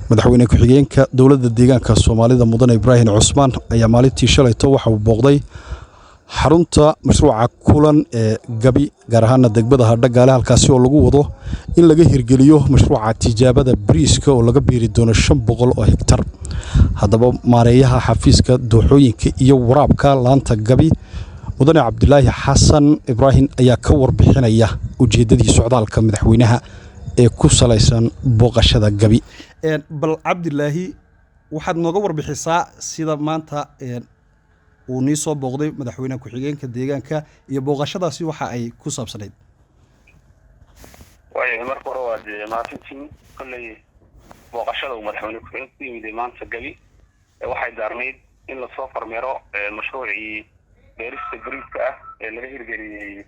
madaxweyne ku-xigeenka dowladda deegaanka Soomaalida Mudane Ibrahim Cusmaan ayaa maalintii shalayto waxa uu booqday xarunta mashruuca kulan ee Gabi gaar ahaan degmada Hadhagaale halkaas oo lagu wado in laga hirgeliyo mashruuca tijaabada bariiska oo laga beeri doono 500 oo hektar. haddaba maareeyaha xafiiska dooxooyinka iyo waraabka laanta Gabi Mudane Cabdilaahi Xasan Ibrahim ayaa ka warbixinaya ujeedadii socdaalka madaxweynaha ee ku salaysan booqashada Gabi. bal Cabdilaahi waxaad nooga warbixisaa sida maanta uu nii soo booqday madaxweynaha ku-xigeenka deegaanka iyo booqashadaasi waxa ay ku saabsaneyd. marka hore waa maalintii kulay booqashada madaxweynaha ku-xigeenka ku yimid maanta Gabi waxay daarneyd in la soo farmeero mashruucii beerista bariiska ah ee laga hirgeliyay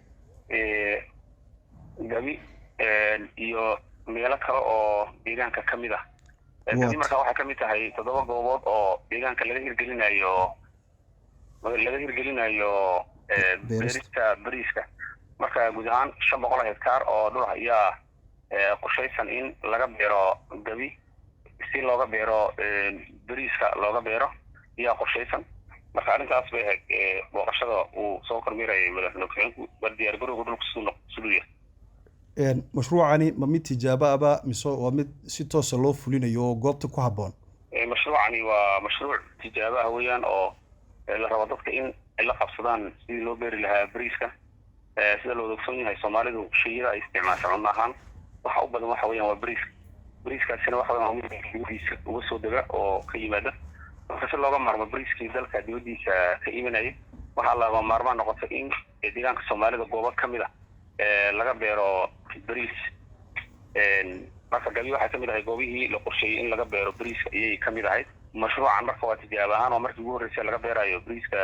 Gabi iyo meelo kale oo deegaanka kamid ah. Gabi marka waxa kamid tahay 7 goobood oo deegaanka laga hirgelinayo beerista bariiska. marka guud ahaan 500 hektar oo dhul ayaa qorshaysan in laga beero Gabi si looga beero bariiska looga beero iyo qorshaysan. marka arintaas bay booqashada uu soo kormeeray madaxweynaha ku-xigeenku diyaar garowga dhulka Suuliya. mashruucani ma mid tijaabo aba mise waa mid si toos ah loo fulinayo goobta ku haboon? mashruucani waa mashruuc tijaabo ah weeyaan oo la rabo dadka in ay la qabsadaan sidii loo beeri lahaa bariiska. sida loo ogsoon yahay Soomaalidu shayada ay isticmaashaan cunno ahaan waxa u badan waxa weeyaan waa bariiskaasina waxa weeyaan ugu soo daga oo ka yimaada si looga maarmo bariiskii dalka dibadiisa ka imanayay. waxaa laga maarmaan noqotay in deegaanka Soomaalida goobo kamid ah laga beero bariis. marka Gabi waxa kamid ah goobihii la qorsheeyay in laga beero bariiska ayay kamid ahayd. mashruucan marka waa tijaabo ahaan oo markii ugu horeysay laga beerayo bariiska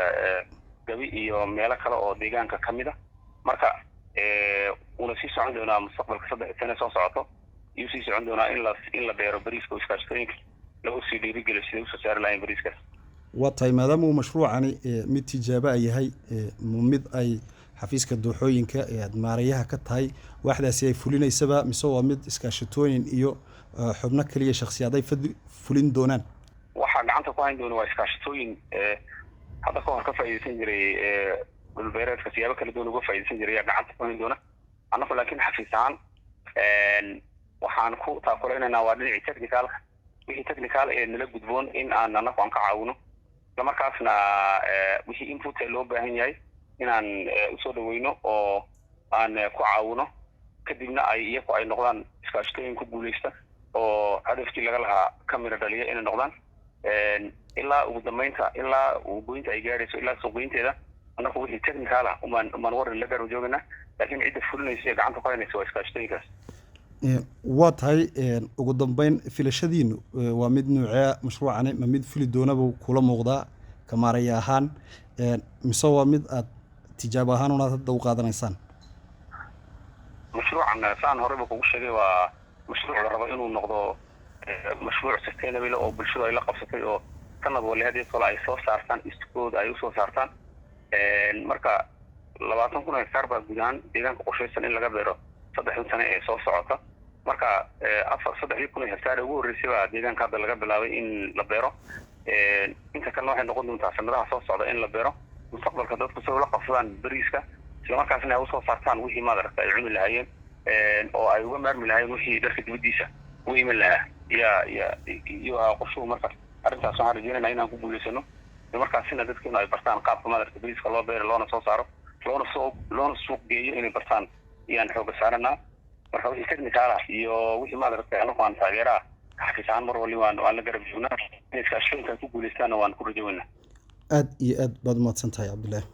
Gabi iyo meelo kale oo deegaanka kamid ah. marka una sii socon doonaa mustaqbalka 3 sano soo socoto iyo sii socon doonaa in la beero bariiska iskaashatooyinka lagu sii dhiirigeliyo sidii soo saar lahayn bariiska. waatay maadaama uu mashruucani mid tijaabo yahay mid ay xafiiska dooxooyinka ee maareeyaha ka tahay waxdaasi ay fulinaysaba mise waa mid iskaashatooyin iyo xubno kaliya shakhsiyaad ay fulin doonaan? waxa gacanta ku hayn doona waa iskaashatooyin hadda ka hor ka faa'iideysan jiray dhulbeereedka siyaabo kala duwan uga faa'iideysan jiray gacanta ku hayn doona. annagu laakiin xafiisan waxaan ku taakuleynaa waa dhinaca technical wixii technical ee nala gudboon in aan annagu aan ka caawino isla markaasna wixii input loo baahan yahay inaan u soo dhaweyno oo aan ku caawino kadibna ay noqdaan iskaashatooyin ku guuleysta oo hadafkii laga lahaa kamira dhaliya inay noqdaan ilaa ugu dambeynta ilaa uu goynta ay gaarayso ilaa soo goynteeda annagu wixii technical ah umaan waran la gaaro joogana laakiin cidda fulinaysa ee gacanta ku haynaysa waa iskaashatooyinkaas. waa tahay ugu dambeyn filashadiinu waa mid nuucee mashruucani ma mid fuli doonaba kula muuqdaa ka maareeya ahaan mise waa mid aad tijaabo ahaan una hadda u qaadanaysaan? mashruucan saan horeba kugu sheegay waa mashruuc la rabo inuu noqdo mashruuc sustainable oo bulshada ay la qabsatay oo sanad waliba hadii kale ay soo saartaan iskood ay u soo saartaan. marka 20,000 hektar baa guud ahaan deegaanka qorshaysan in laga beero 3 sano ee soo socota. marka 3,000 hektar ugu horeysay baa deegaanka hadda laga bilaabay in la beero. inta kalena waxay noqon doontaa sanadaha soo socda in la beero mustaqbalka dadku soo la qabsadaan bariiska isla markaasna ay u soo saartaan wixii maadarka ay cuni lahaayeen oo ay uga maarmi lahaayeen wixii dharka dibadiisa u iman lahaa iyo qorshuhu. marka arrintaas waxaan rajeynaynaa inaan ku guuleysano markaasina dadkeena ay bartaan qaabka maadarka bariiska loo beero loona soo saaro loona suuq geeyo inay bartaan iyaan xooga saaranaa. marka wixii technical ah iyo wixii maadarka anagu aan taageeraa xafiisan mar waliba waan la garab joognaa in iskaashatooyinka ku guuleystaan waan ku rajaynaa. aad iyo aad baad u mahadsantahay Cabdilaahi.